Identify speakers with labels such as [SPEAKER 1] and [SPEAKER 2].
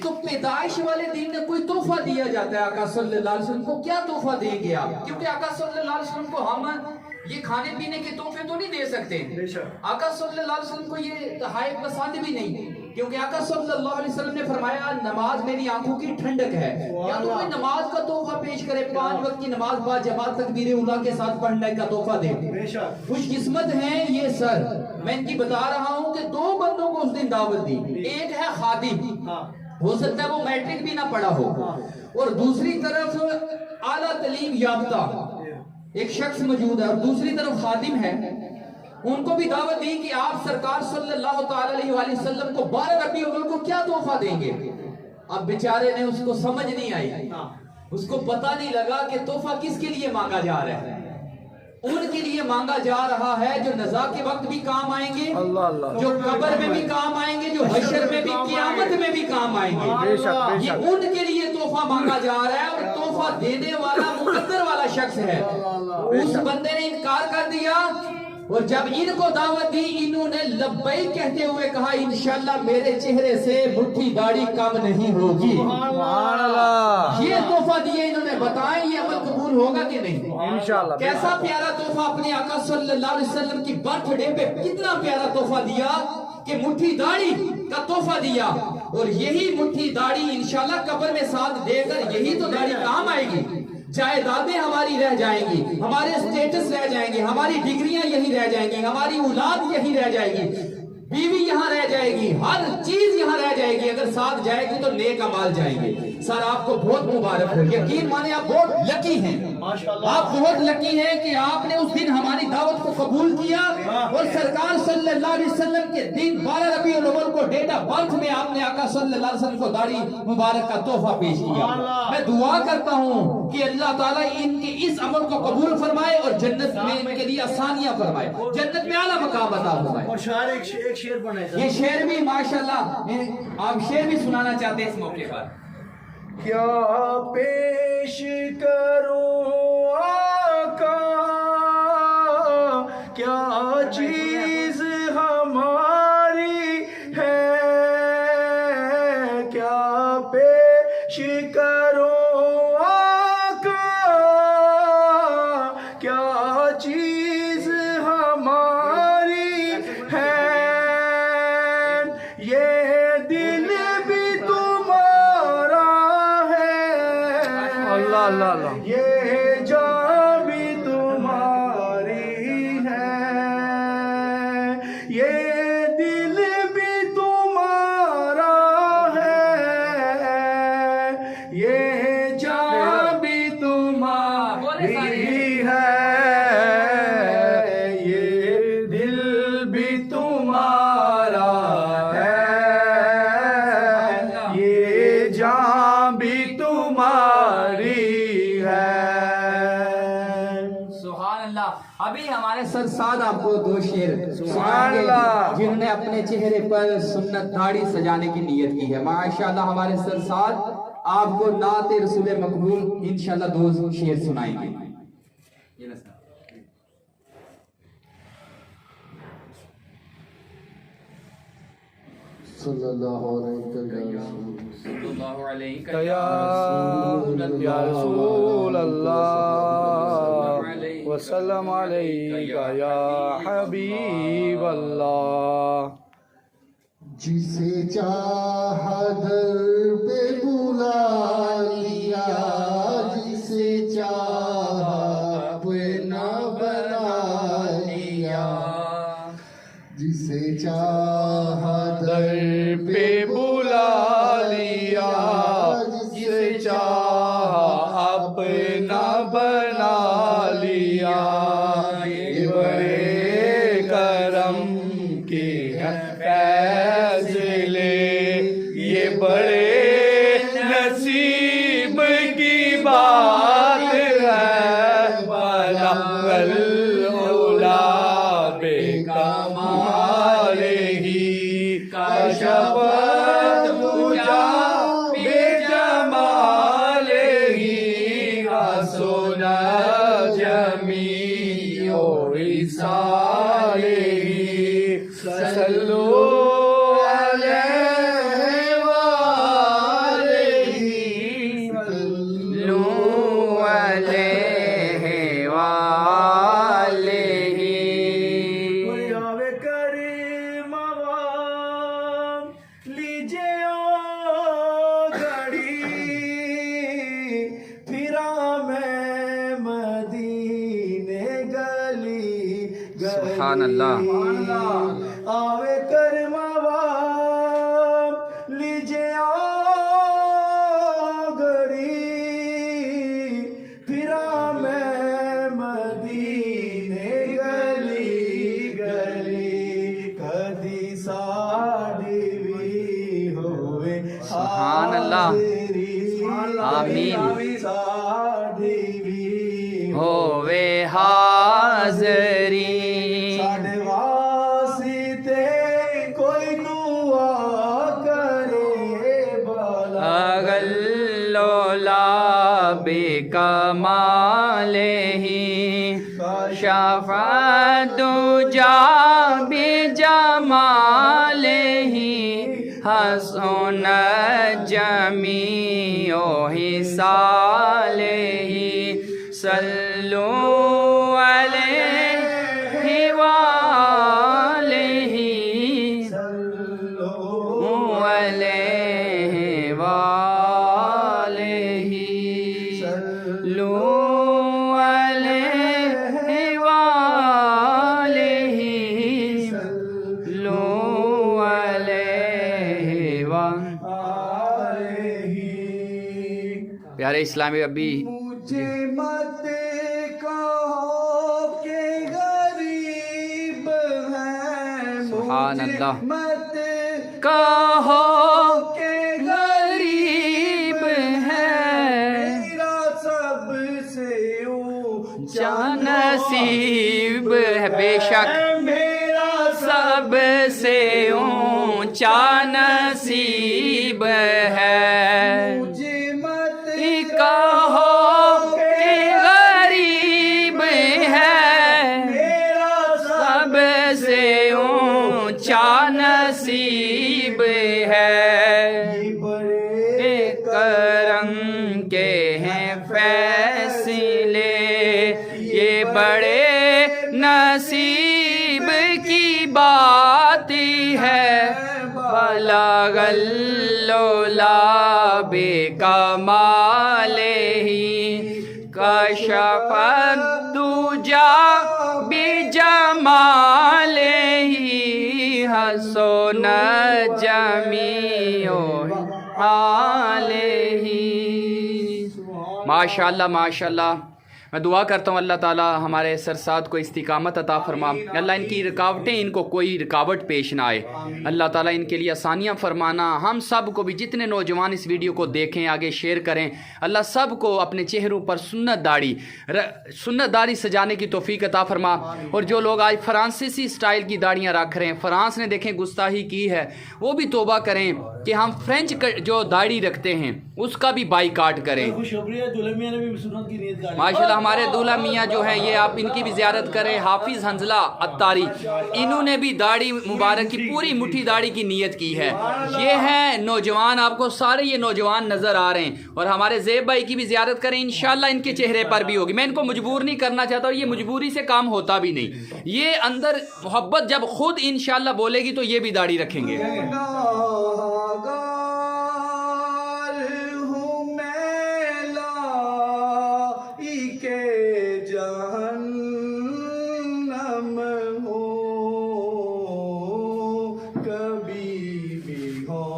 [SPEAKER 1] تو پیدائش والے دن میں کوئی تحفہ دیا جاتا ہے آقا صلی اللہ علیہ وسلم کو، کیا تحفہ دیں گے آپ؟ کیونکہ آقا صلی اللہ علیہ وسلم کو ہم یہ کھانے پینے کے تحفے تو نہیں دے سکتے، آقا صلی اللہ علیہ وسلم کو یہ تحائف پسند بھی نہیں، کیونکہ آقا صلی اللہ علیہ وسلم نے فرمایا نماز میری آنکھوں کی ٹھنڈک ہے۔ یا تو کوئی نماز کا تحفہ پیش کرے، 5 وقت کی نماز با جماعت تکبیر اولیٰ کے ساتھ پڑھنے کا تحفہ دے۔ خوش قسمت ہیں یہ سر، میں ان کی بتا رہا ہوں کہ 2 بندوں کو اس دن دعوت دی، ایک ہے خادم، ہو سکتا ہے وہ میٹرک بھی نہ پڑھا ہو، اور دوسری طرف اعلیٰ تعلیم یافتہ ایک شخص موجود ہے، اور دوسری طرف خادم ہے۔ ان کو بھی دعوت دی کہ آپ سرکار صلی اللہ تعالی علیہ وآلہ وسلم کو 12 ربیع الاول کو کیا تحفہ دیں گے؟ اب بیچارے نے اس کو سمجھ نہیں آئی، اس کو پتہ نہیں لگا کہ تحفہ کس کے لیے مانگا جا رہا ہے۔ ان کے لیے مانگا جا رہا ہے جو نزا کے وقت بھی کام آئیں گے، جو قبر میں بھی کام آئیں گے، جو حشر میں بھی، قیامت میں بھی کام آئیں گے۔ یہ ان کے لیے تحفہ مانگا جا رہا ہے، اور تحفہ دینے والا مقدر والا شخص ہے۔ اس بندے نے انکار کر دیا، اور جب ان کو دعوت دی انہوں نے لبیک کہتے ہوئے کہا انشاءاللہ میرے چہرے سے مٹھی داڑھی کم نہیں ہوگی۔ یہ تحفہ دیے انہوں نے، بتائیں یہ عمل قبول ہوگا کہ نہیں؟ انشاءاللہ۔ کیسا پیارا تحفہ اپنے آقا صلی اللہ علیہ وسلم کی برتھ ڈے پہ، کتنا پیارا تحفہ دیا کہ مٹھی داڑھی کا تحفہ دیا، اور یہی مٹھی داڑھی انشاءاللہ قبر میں ساتھ دے کر یہی تو داڑھی کام آئے گی۔ جائیدادیں ہماری رہ جائیں گی، ہمارے سٹیٹس رہ جائیں گے، ہماری ڈگریاں یہی رہ جائیں گی، ہماری اولاد یہی رہ جائے گی، بیوی یہاں رہ جائے گی، ہر چیز یہاں رہ جائے گی، اگر ساتھ جائے گی تو نیک اعمال جائیں گے۔ سر آپ کو بہت مبارک ہو، یقین مانے آپ بہت لکی ہیں، آپ بہت لکی ہیں کہ آپ نے اس دن ہماری دعوت کو قبول کیا، اور سرکار صلی اللہ علیہ وسلم کے دن 12 ربیع الاول کو ڈیٹ آف برتھ میں آپ نے آقا صلی اللہ علیہ وسلم کو داڑھی مبارک کا تحفہ پیش کیا۔ میں دعا کرتا ہوں کہ اللہ تعالیٰ ان کے اس عمل کو قبول فرمائے، اور جنت میں ان کے لیے آسانیاں فرمائے، جنت میں اعلیٰ مقام عطا فرمائے۔
[SPEAKER 2] اور شاعر ایک شعر بنائے،
[SPEAKER 1] یہ شعر بھی ماشاءاللہ آپ شعر بھی سنانا چاہتے ہیں اس موقع پر؟
[SPEAKER 2] کیا پیش کروں آقا، کیا چیز ہماری ہے، کیا پیش کروں آقا، کیا چیز ہماری ہے، یہ دل بھی تمہارا ہے، یہ جان بھی تمہاری ہے، یہ دل بھی تمہارا ہے، یہ جان بھی تمہاری ہے، یہ دل بھی تمہارا ہے، یہ جان بھی تمہاری ہے۔
[SPEAKER 1] سبحان اللہ۔ ابھی ہمارے سر سعد آپ کو 2 شعر
[SPEAKER 2] سبحان اللہ،
[SPEAKER 1] جنہوں نے اپنے چہرے پر سنت داڑھی سجانے کی نیت کی ہے، ماشاءاللہ ہمارے سر سعد آپ کو نعت رسول مقبول انشاءاللہ 2 شعر سنائیں گے۔
[SPEAKER 3] صلی اللہ علیہ
[SPEAKER 2] یا رسول اللہ وسلم علیکہ یا حبیب اللہ۔
[SPEAKER 3] جسے چاہا در پہ بلا لیا، جسے چاہا اپنا بنا لیا، جسے چاہا در
[SPEAKER 2] پہ بلا لیا، جسے چاہا اپنا بنا لیا، یہ بڑے کرم کے فیصلے، یہ بڑے نصیب کی بات ہے، بلغ العلا بکمالہ کشفت دجا بجمالہ، حسن جمیع خصالہ، صلوا علیہ وآلہ
[SPEAKER 1] سبحان اللہ
[SPEAKER 2] آوے کرموا لیجے آگری پھرا میں مدینے گلی گلی کدی ساڑی بھی ہوئے
[SPEAKER 1] سبحان اللہ آمین ہووے حاضری
[SPEAKER 2] ساڑھے واسطے کوئی دعا کرے بلا
[SPEAKER 1] اغلولا بکمالہ شفاعت جا بجمالہ حسن جمیع حصالہ صلو علیہ وآلہ صلو علیہ وآلہ صلو علیہ وآلہ صلو علیہ وآلہ پیارے اسلامی ابھی
[SPEAKER 2] مجھے مت کہو کہ غریب ہیں
[SPEAKER 1] سبحان اللہ
[SPEAKER 2] مت
[SPEAKER 1] کہو کہ غریب ہے
[SPEAKER 2] میرا سب سے اونچا
[SPEAKER 1] نصیب ہے بے شک
[SPEAKER 2] میرا
[SPEAKER 1] سب سے اونچا نصیب ہے
[SPEAKER 2] مجھے مت
[SPEAKER 1] کہو کہ غریب ہے
[SPEAKER 2] میرا
[SPEAKER 1] سب سے اونچا نصیب ہے
[SPEAKER 2] بڑے
[SPEAKER 1] کرم کے ہیں فیصلے یہ بڑے نصیب کی بات ہے بلغ اللولا بکمالہ کشف الدجا بجمالہ حسن جمیع حالہ ماشاءاللہ ماشاءاللہ میں دعا کرتا ہوں اللہ تعالیٰ ہمارے سرساد کو استقامت عطا فرما اللہ ان کی رکاوٹیں ان کو کوئی رکاوٹ پیش نہ آئے اللہ تعالیٰ ان کے لیے آسانیاں فرمانا ہم سب کو بھی جتنے نوجوان اس ویڈیو کو دیکھیں آگے شیئر کریں اللہ سب کو اپنے چہروں پر سنت داڑھی سجانے کی توفیق عطا فرما اور جو لوگ آج فرانسیسی سٹائل کی داڑیاں رکھ رہے ہیں فرانس نے دیکھیں گستاخی کی ہے وہ بھی توبہ کریں کہ ہم فرینچ جو داڑھی رکھتے ہیں اس کا بھی بائیکاٹ کریں ماشاء اللہ ہمارے دولہ میاں جو ہیں یہ آپ ان کی بھی زیارت کریں حافظ حنزلہ عطاری انہوں نے بھی داڑھی مبارک کی پوری مٹھی داڑھی کی نیت کی ہے یہ ہیں نوجوان آپ کو سارے یہ نوجوان نظر آ رہے ہیں اور ہمارے زیب بھائی کی بھی زیارت کریں انشاءاللہ ان کے چہرے پر بھی ہوگی میں ان کو مجبور نہیں کرنا چاہتا اور یہ مجبوری سے کام ہوتا بھی نہیں یہ اندر محبت جب خود انشاءاللہ بولے گی تو یہ بھی داڑھی رکھیں گے
[SPEAKER 2] کبھی بھی ہو